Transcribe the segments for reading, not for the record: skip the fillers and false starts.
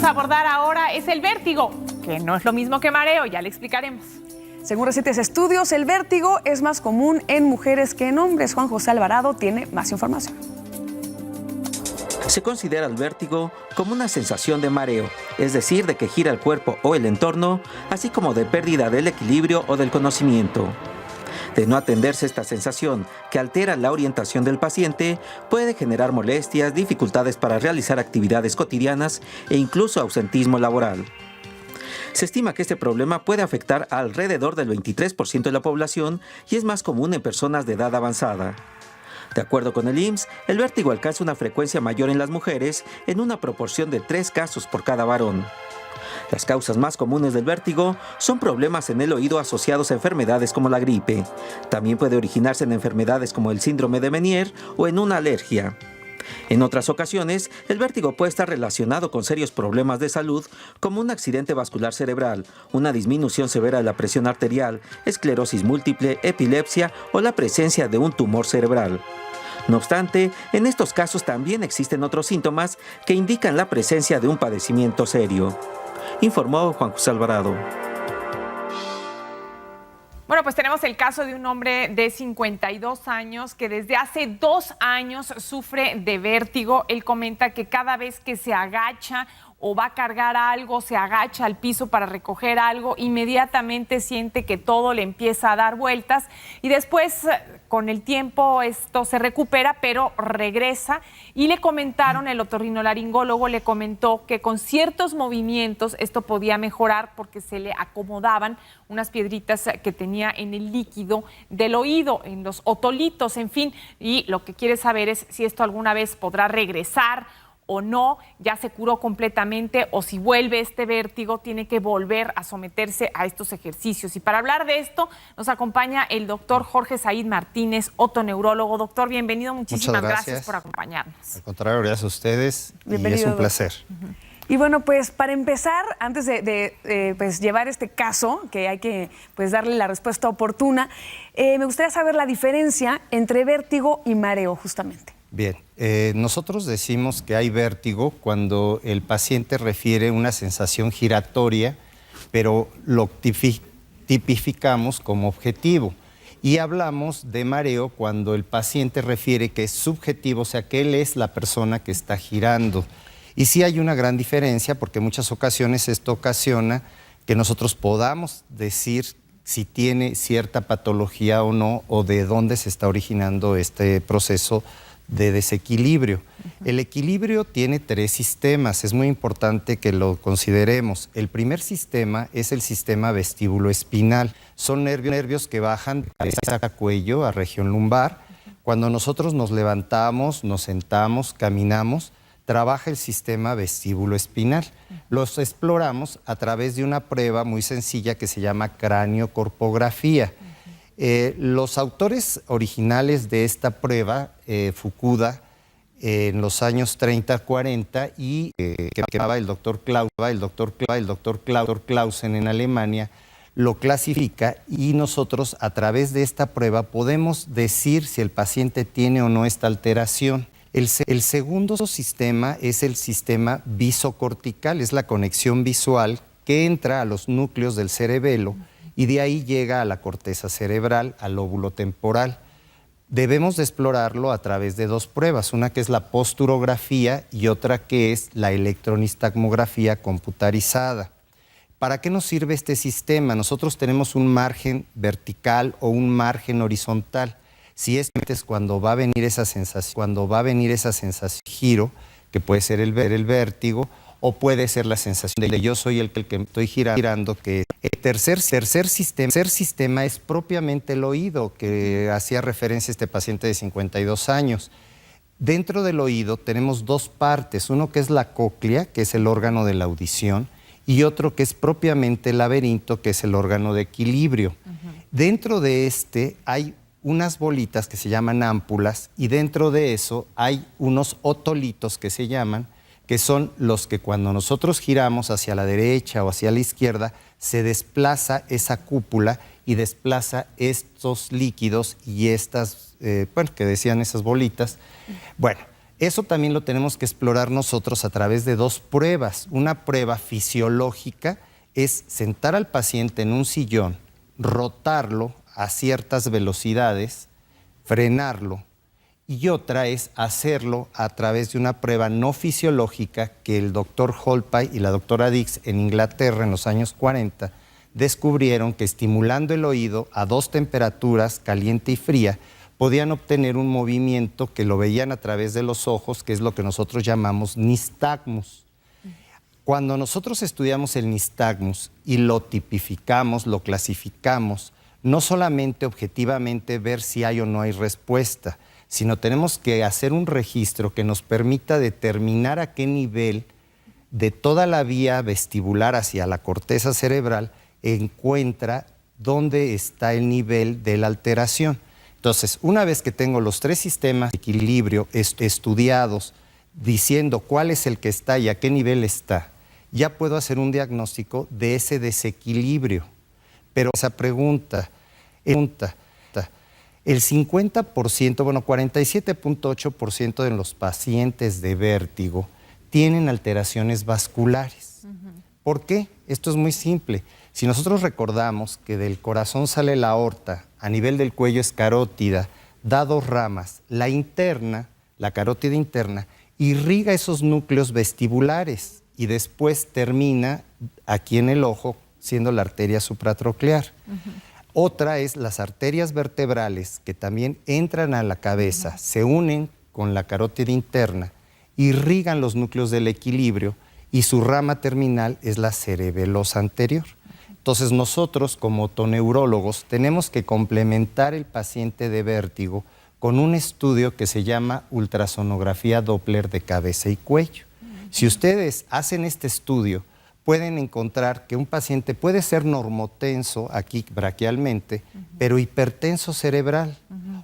a abordar ahora es el vértigo, que no es lo mismo que mareo, ya le explicaremos. Según recientes estudios, el vértigo es más común en mujeres que en hombres. Juan José Alvarado tiene más información. Se considera el vértigo como una sensación de mareo, es decir, de que gira el cuerpo o el entorno, así como de pérdida del equilibrio o del conocimiento. De no atenderse esta sensación, que altera la orientación del paciente, puede generar molestias, dificultades para realizar actividades cotidianas e incluso ausentismo laboral. Se estima que este problema puede afectar a alrededor del 23% de la población y es más común en personas de edad avanzada. De acuerdo con el IMSS, el vértigo alcanza una frecuencia mayor en las mujeres en una proporción de 3 casos por cada varón. Las causas más comunes del vértigo son problemas en el oído asociados a enfermedades como la gripe. También puede originarse en enfermedades como el síndrome de Meniere o en una alergia. En otras ocasiones, el vértigo puede estar relacionado con serios problemas de salud como un accidente vascular cerebral, una disminución severa de la presión arterial, esclerosis múltiple, epilepsia o la presencia de un tumor cerebral. No obstante, en estos casos también existen otros síntomas que indican la presencia de un padecimiento serio, informó Juan José Alvarado. Bueno, pues tenemos el caso de un hombre de 52 años que desde hace 2 años sufre de vértigo. Él comenta que cada vez que se agacha o va a cargar algo, se agacha al piso para recoger algo, inmediatamente siente que todo le empieza a dar vueltas y después con el tiempo esto se recupera, pero regresa. Y le comentaron, el otorrinolaringólogo le comentó que con ciertos movimientos esto podía mejorar porque se le acomodaban unas piedritas que tenía en el líquido del oído, en los otolitos, en fin. Y lo que quiere saber es si esto alguna vez podrá regresar o no, ya se curó completamente, o si vuelve este vértigo, tiene que volver a someterse a estos ejercicios. Y para hablar de esto, nos acompaña el doctor Jorge Said Martínez, otoneurólogo. Doctor, bienvenido, muchísimas gracias por acompañarnos. Al contrario, gracias a ustedes, Bienvenido, y es un placer. Y bueno, pues para empezar, antes de pues, llevar este caso, que hay que pues, darle la respuesta oportuna, me gustaría saber la diferencia entre vértigo y mareo, justamente. Bien, nosotros decimos que hay vértigo cuando el paciente refiere una sensación giratoria, pero lo tipificamos como objetivo. Y hablamos de mareo cuando el paciente refiere que es subjetivo, o sea, que él es la persona que está girando. Y sí hay una gran diferencia porque en muchas ocasiones esto ocasiona que nosotros podamos decir si tiene cierta patología o no, o de dónde se está originando este proceso de desequilibrio. El equilibrio tiene 3 sistemas, es muy importante que lo consideremos. El primer sistema es el sistema vestíbulo-espinal. Son nervios que bajan de cabeza a cuello, a región lumbar. Cuando nosotros nos levantamos, nos sentamos, caminamos, trabaja el sistema vestíbulo-espinal. Los exploramos a través de una prueba muy sencilla que se llama craniocorpografía. Los autores originales de esta prueba, Fukuda, en los años 30-40, y que llamaba el doctor Clausen en Alemania, lo clasifica y nosotros a través de esta prueba podemos decir si el paciente tiene o no esta alteración. El segundo sistema es el sistema visocortical, es la conexión visual que entra a los núcleos del cerebelo y de ahí llega a la corteza cerebral, al lóbulo temporal. Debemos de explorarlo a través de 2 pruebas, una que es la posturografía y otra que es la electronistagmografía computarizada. ¿Para qué nos sirve este sistema? Nosotros tenemos un margen vertical o un margen horizontal. Si es cuando va a venir esa sensación, giro, que puede ser el vértigo, o puede ser la sensación de yo soy el que estoy girando, que el tercer sistema es propiamente el oído, que hacía referencia a este paciente de 52 años. Dentro del oído tenemos 2 partes, uno que es la cóclea, que es el órgano de la audición, y otro que es propiamente el laberinto, que es el órgano de equilibrio. Dentro de este hay unas bolitas que se llaman ámpulas y dentro de eso hay unos otolitos que se llaman, que son los que cuando nosotros giramos hacia la derecha o hacia la izquierda, se desplaza esa cúpula y desplaza estos líquidos y estas, que decían esas bolitas. Bueno, Eso también lo tenemos que explorar nosotros a través de 2 pruebas. Una prueba fisiológica es sentar al paciente en un sillón, rotarlo a ciertas velocidades, frenarlo, y otra es hacerlo a través de una prueba no fisiológica que el doctor Holpay y la doctora Dix en Inglaterra en los años 40 descubrieron que estimulando el oído a 2 temperaturas, caliente y fría, podían obtener un movimiento que lo veían a través de los ojos, que es lo que nosotros llamamos nistagmus. Cuando nosotros estudiamos el nistagmus y lo tipificamos, lo clasificamos, no solamente objetivamente ver si hay o no hay respuesta, sino tenemos que hacer un registro que nos permita determinar a qué nivel de toda la vía vestibular hacia la corteza cerebral encuentra dónde está el nivel de la alteración. Entonces, una vez que tengo los 3 sistemas de equilibrio estudiados, diciendo cuál es el que está y a qué nivel está, ya puedo hacer un diagnóstico de ese desequilibrio. Pero esa pregunta, el 50%, bueno, 47.8% de los pacientes de vértigo tienen alteraciones vasculares. ¿Por qué? Esto es muy simple. Si nosotros recordamos que del corazón sale la aorta, a nivel del cuello es carótida, da 2 ramas. La interna, la carótida interna, irriga esos núcleos vestibulares y después termina aquí en el ojo, siendo la arteria supratroclear. Otra es las arterias vertebrales que también entran a la cabeza, se unen con la carótida interna, irrigan los núcleos del equilibrio y su rama terminal es la cerebelosa anterior. Entonces nosotros como otoneurólogos tenemos que complementar el paciente de vértigo con un estudio que se llama ultrasonografía Doppler de cabeza y cuello. Si ustedes hacen este estudio, pueden encontrar que un paciente puede ser normotenso aquí braquialmente, pero hipertenso cerebral,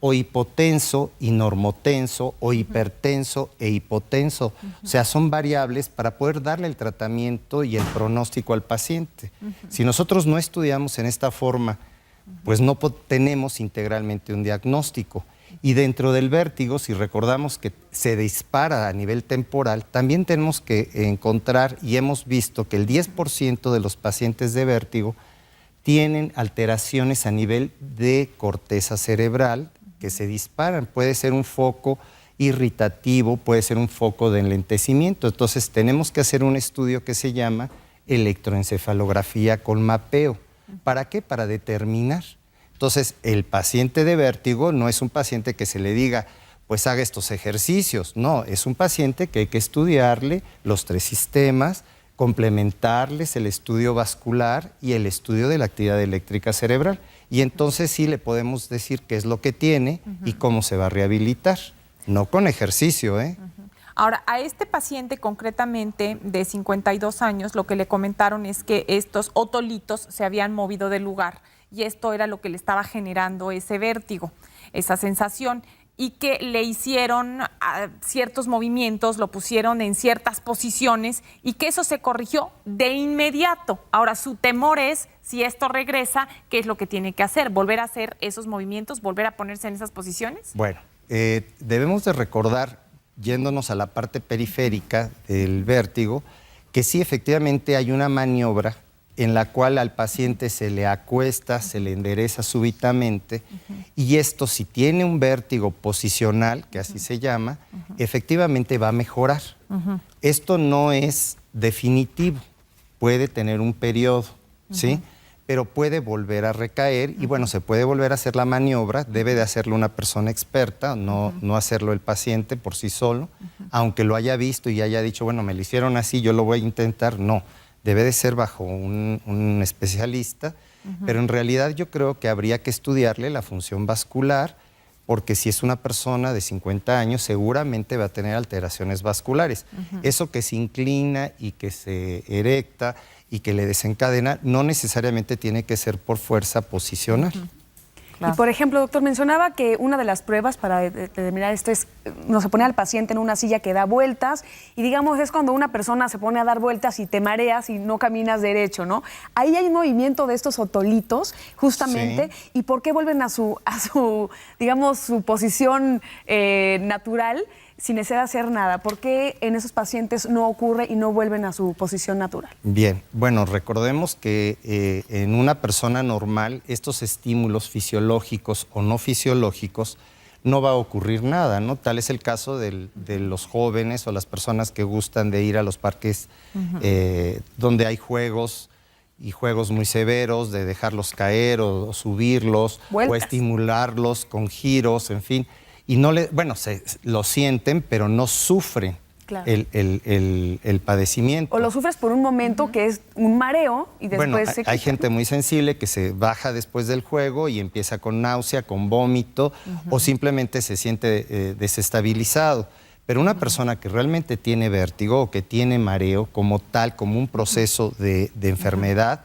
o hipotenso y normotenso, o hipertenso e hipotenso. O sea, son variables para poder darle el tratamiento y el pronóstico al paciente. Si nosotros no estudiamos en esta forma, pues no tenemos integralmente un diagnóstico. Y dentro del vértigo, si recordamos que se dispara a nivel temporal, también tenemos que encontrar, y hemos visto que el 10% de los pacientes de vértigo tienen alteraciones a nivel de corteza cerebral que se disparan. Puede ser un foco irritativo, puede ser un foco de enlentecimiento. Entonces tenemos que hacer un estudio que se llama electroencefalografía con mapeo. ¿Para qué? Para determinar. Entonces, el paciente de vértigo no es un paciente que se le diga, pues haga estos ejercicios. No, es un paciente que hay que estudiarle los 3 sistemas, complementarles el estudio vascular y el estudio de la actividad eléctrica cerebral. Y entonces sí le podemos decir qué es lo que tiene y cómo se va a rehabilitar. No con ejercicio, ¿eh? Ahora, a este paciente concretamente de 52 años, lo que le comentaron es que estos otolitos se habían movido del lugar y esto era lo que le estaba generando ese vértigo, esa sensación, y que le hicieron ciertos movimientos, lo pusieron en ciertas posiciones y que eso se corrigió de inmediato. Ahora, su temor es, si esto regresa, ¿qué es lo que tiene que hacer? ¿Volver a hacer esos movimientos? ¿Volver a ponerse en esas posiciones? Bueno, debemos de recordar, yéndonos a la parte periférica del vértigo, que sí, efectivamente hay una maniobra en la cual al paciente se le acuesta, se le endereza súbitamente, y esto, si tiene un vértigo posicional, que así se llama, efectivamente va a mejorar. Esto no es definitivo, puede tener un periodo, ¿sí? Pero puede volver a recaer y bueno, se puede volver a hacer la maniobra, debe de hacerlo una persona experta, no hacerlo el paciente por sí solo, aunque lo haya visto y haya dicho, bueno, me lo hicieron así, yo lo voy a intentar, no. Debe de ser bajo un especialista, pero en realidad yo creo que habría que estudiarle la función vascular, porque si es una persona de 50 años, seguramente va a tener alteraciones vasculares. Eso que se inclina y que se erecta y que le desencadena, no necesariamente tiene que ser por fuerza posicional. Claro. Y por ejemplo, doctor, mencionaba que una de las pruebas para determinar esto es, no se pone al paciente en una silla que da vueltas y digamos es cuando una persona se pone a dar vueltas y te mareas y no caminas derecho, ¿no? Ahí hay un movimiento de estos otolitos, justamente, Sí. ¿y por qué vuelven a su digamos, su posición natural sin necesidad de hacer nada? ¿Por qué en esos pacientes no ocurre y no vuelven a su posición natural? Bien, bueno, recordemos que en una persona normal estos estímulos fisiológicos o no fisiológicos no va a ocurrir nada, ¿no? Tal es el caso de los jóvenes o las personas que gustan de ir a los parques donde hay juegos y juegos muy severos, de dejarlos caer o subirlos Vueltas. o estimularlos con giros, en fin. Y no lo sienten, pero no sufren Claro. el padecimiento. O lo sufres por un momento que es un mareo y después Bueno, se hay quita. gente muy sensible que se baja después del juego y empieza con náusea, con vómito o simplemente se siente desestabilizado. Pero una persona que realmente tiene vértigo o que tiene mareo como tal, como un proceso de enfermedad,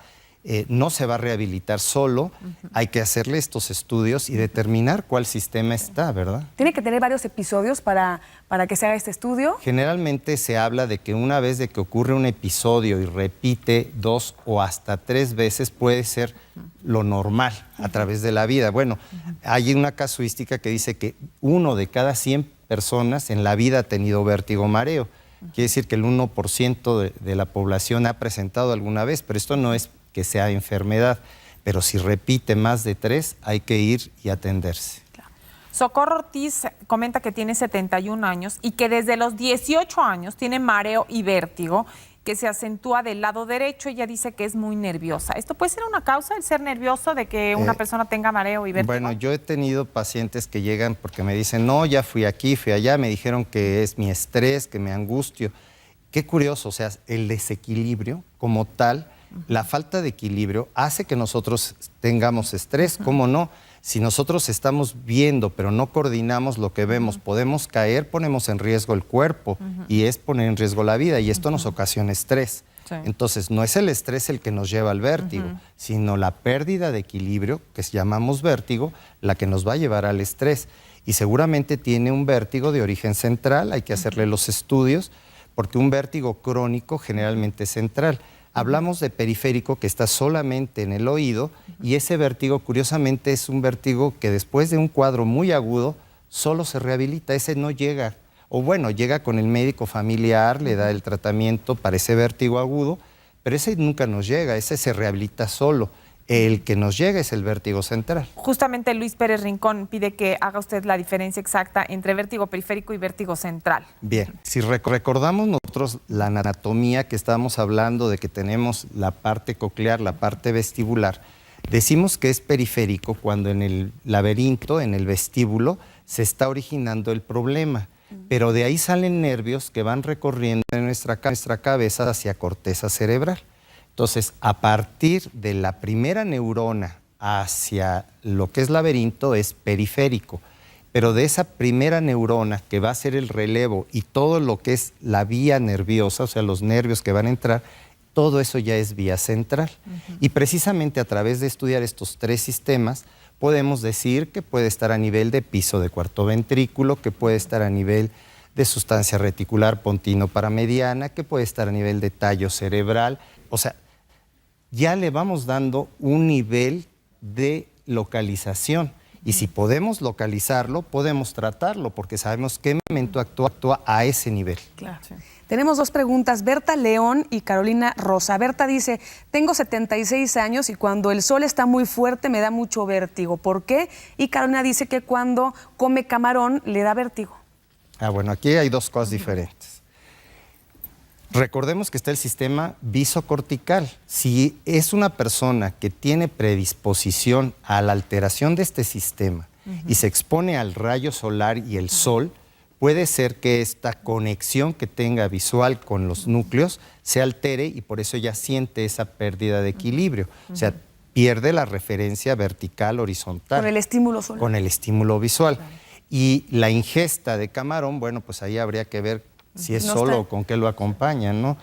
no se va a rehabilitar solo. Hay que hacerle estos estudios y determinar cuál sistema está, ¿verdad? Tiene que tener varios episodios para que se haga este estudio. Generalmente se habla de que una vez de que ocurre un episodio y repite 2 o hasta 3 veces puede ser lo normal a través de la vida. Bueno, hay una casuística que dice que 1 de cada 100 personas en la vida ha tenido vértigo o mareo. Quiere decir que el 1% de la población ha presentado alguna vez, pero esto no es que sea enfermedad. Pero si repite más de 3, hay que ir y atenderse. Socorro Ortiz comenta que tiene 71 años y que desde los 18 años tiene mareo y vértigo que se acentúa del lado derecho. Ella dice que es muy nerviosa. ¿Esto puede ser una causa, el ser nervioso, de que una persona tenga mareo y vértigo? Bueno, yo he tenido pacientes que llegan porque me dicen, no, ya fui aquí, fui allá, me dijeron que es mi estrés, que me angustio. Qué curioso, o sea, el desequilibrio como tal, la falta de equilibrio hace que nosotros tengamos estrés, ¿cómo no? Si nosotros estamos viendo, pero no coordinamos lo que vemos, podemos caer, ponemos en riesgo el cuerpo y es poner en riesgo la vida y esto nos ocasiona estrés. Sí. Entonces, no es el estrés el que nos lleva al vértigo, sino la pérdida de equilibrio, que llamamos vértigo, la que nos va a llevar al estrés. Y seguramente tiene un vértigo de origen central, hay que hacerle los estudios, porque un vértigo crónico generalmente es central. Hablamos de periférico, que está solamente en el oído, y ese vértigo, curiosamente, es un vértigo que después de un cuadro muy agudo, solo se rehabilita, ese no llega. O bueno, llega con el médico familiar, le da el tratamiento para ese vértigo agudo, pero ese nunca nos llega, ese se rehabilita solo. El que nos llega es el vértigo central. Justamente Luis Pérez Rincón pide que haga usted la diferencia exacta entre vértigo periférico y vértigo central. Bien, si recordamos nosotros la anatomía que estábamos hablando de que tenemos la parte coclear, la parte vestibular, decimos que es periférico cuando en el laberinto, en el vestíbulo, se está originando el problema. Pero de ahí salen nervios que van recorriendo en nuestra cabeza hacia corteza cerebral. Entonces, a partir de la primera neurona hacia lo que es laberinto es periférico, pero de esa primera neurona que va a ser el relevo y todo lo que es la vía nerviosa, o sea, los nervios que van a entrar, todo eso ya es vía central. Y precisamente a través de estudiar estos 3 sistemas, podemos decir que puede estar a nivel de piso de cuarto ventrículo, que puede estar a nivel de sustancia reticular pontino-paramediana, que puede estar a nivel de tallo cerebral. O sea, ya le vamos dando un nivel de localización. Y si podemos localizarlo, podemos tratarlo, porque sabemos qué momento actúa a ese nivel. Claro. Sí. Tenemos 2 preguntas, Berta León y Carolina Rosa. Berta dice, tengo 76 años y cuando el sol está muy fuerte me da mucho vértigo. ¿Por qué? Y Carolina dice que cuando come camarón le da vértigo. Bueno, aquí hay 2 cosas diferentes. Recordemos que está el sistema visocortical. Si es una persona que tiene predisposición a la alteración de este sistema y se expone al rayo solar y el sol, puede ser que esta conexión que tenga visual con los núcleos se altere y por eso ya siente esa pérdida de equilibrio. O sea, pierde la referencia vertical horizontal. Con el estímulo solar. Con el estímulo visual. Claro. Y la ingesta de camarón, bueno, pues ahí habría que ver si es No solo está. o con qué lo acompañan, ¿no?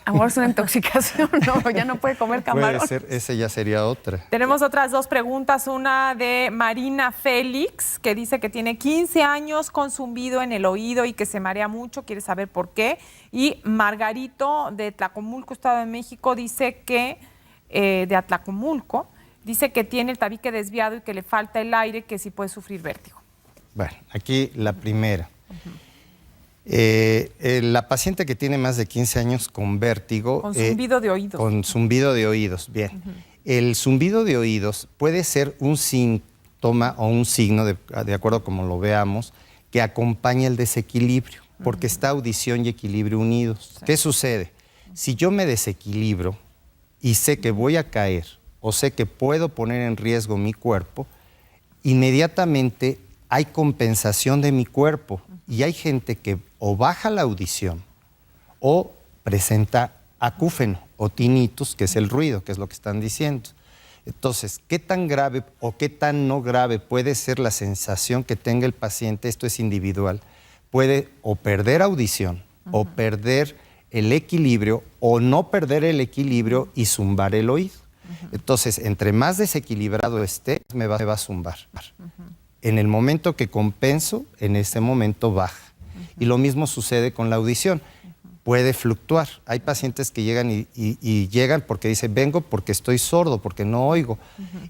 Amor, es una intoxicación, no, ya no puede comer camarón. Puede ser, esa ya sería otra. Tenemos otras dos preguntas, una de Marina Félix, que dice que tiene 15 años con zumbido en el oído y que se marea mucho, quiere saber por qué. Y Margarito de Tlacomulco, Estado de México, dice que, de Atlacomulco, dice que tiene el tabique desviado y que le falta el aire, que sí puede sufrir vértigo. Bueno, aquí la primera. La paciente que tiene más de 15 años con vértigo... Con zumbido de oídos. Con zumbido de oídos, bien. El zumbido de oídos puede ser un síntoma o un signo, de acuerdo a como lo veamos, que acompaña el desequilibrio, porque está audición y equilibrio unidos. Sí. ¿Qué sucede? Si yo me desequilibro y sé que voy a caer o sé que puedo poner en riesgo mi cuerpo, inmediatamente hay compensación de mi cuerpo y hay gente que o baja la audición o presenta acúfeno o tinnitus, que es el ruido, que es lo que están diciendo. Entonces, ¿qué tan grave o qué tan no grave puede ser la sensación que tenga el paciente? Esto es individual. Puede o perder audición o perder el equilibrio o no perder el equilibrio y zumbar el oído. Entonces, entre más desequilibrado esté, me va a zumbar. En el momento que compenso, en ese momento baja. Y lo mismo sucede con la audición. Puede fluctuar. Hay pacientes que llegan y llegan porque dicen, vengo porque estoy sordo, porque no oigo.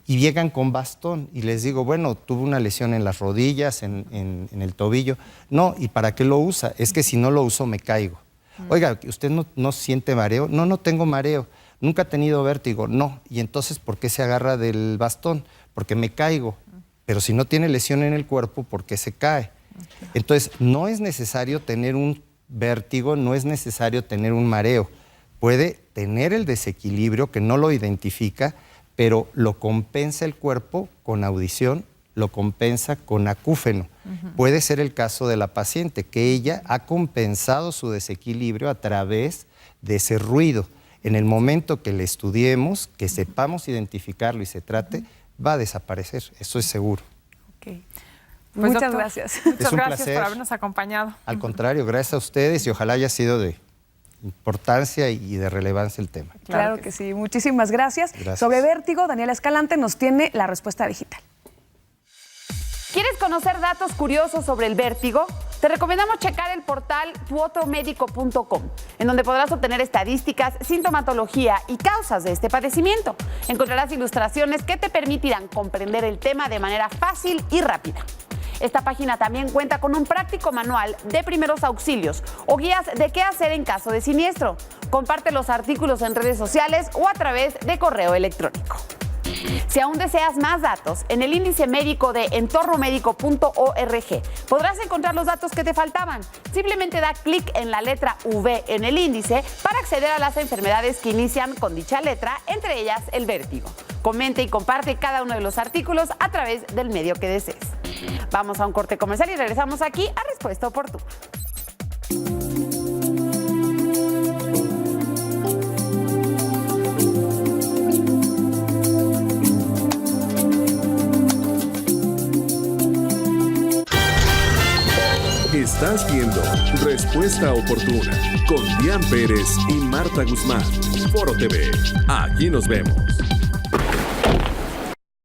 Y llegan con bastón. Y les digo, bueno, tuve una lesión en las rodillas, en el tobillo. No, ¿y para qué lo usa? Es que si no lo uso me caigo. Oiga, ¿usted no siente mareo? No, no tengo mareo. ¿Nunca ha tenido vértigo? No. ¿Y entonces por qué se agarra del bastón? Porque me caigo. Pero si no tiene lesión en el cuerpo, ¿por qué se cae? Entonces, no es necesario tener un vértigo, no es necesario tener un mareo. Puede tener el desequilibrio que no lo identifica, pero lo compensa el cuerpo con audición, lo compensa con acúfeno. Puede ser el caso de la paciente, que ella ha compensado su desequilibrio a través de ese ruido. En el momento que le estudiemos, que sepamos identificarlo y se trate, va a desaparecer, eso es seguro. Okay. Pues, muchas doctor, gracias. Muchas un gracias placer. por habernos acompañado. Al contrario, gracias a ustedes y ojalá haya sido de importancia y de relevancia el tema. Claro que sí. Muchísimas gracias. Gracias. Sobre vértigo, Daniela Escalante nos tiene la respuesta digital. ¿Quieres conocer datos curiosos sobre el vértigo? Te recomendamos checar el portal tuotromédico.com, en donde podrás obtener estadísticas, sintomatología y causas de este padecimiento. Encontrarás ilustraciones que te permitirán comprender el tema de manera fácil y rápida. Esta página también cuenta con un práctico manual de primeros auxilios o guías de qué hacer en caso de siniestro. Comparte los artículos en redes sociales o a través de correo electrónico. Si aún deseas más datos, en el índice médico de entornomédico.org podrás encontrar los datos que te faltaban. Simplemente da clic en la letra V en el índice para acceder a las enfermedades que inician con dicha letra, entre ellas el vértigo. Comenta y comparte cada uno de los artículos a través del medio que desees. Vamos a un corte comercial y regresamos aquí a Respuesta Oportuna. Estás viendo Respuesta Oportuna con Dian Pérez y Marta Guzmán. Foro TV. Aquí nos vemos.